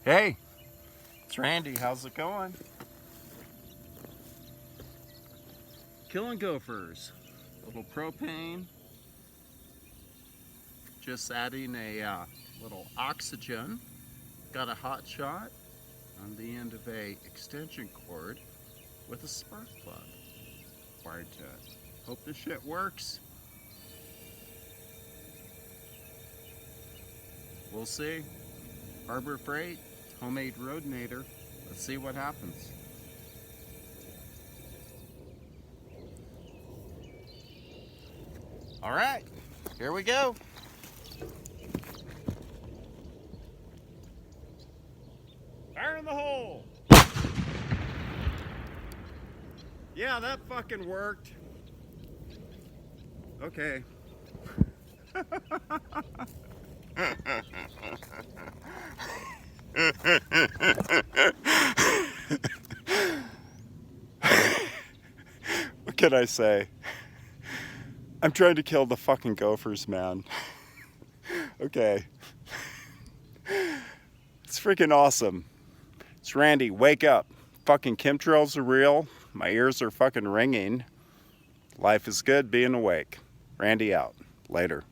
Hey, it's Randy. How's it going? Killing gophers. A little propane. Just adding a little oxygen. Got a hot shot on the end of a extension cord with a spark plug wired to it. Hope this shit works. We'll see. Harbor Freight, homemade roadinator. Let's see what happens. All right, here we go. Fire in the hole. Yeah, that fucking worked. Okay. What can I say? I'm trying to kill the fucking gophers, man. Okay. It's freaking awesome. It's Randy, wake up. Fucking chemtrails are real. My ears are fucking ringing. Life is good being awake. Randy out. Later.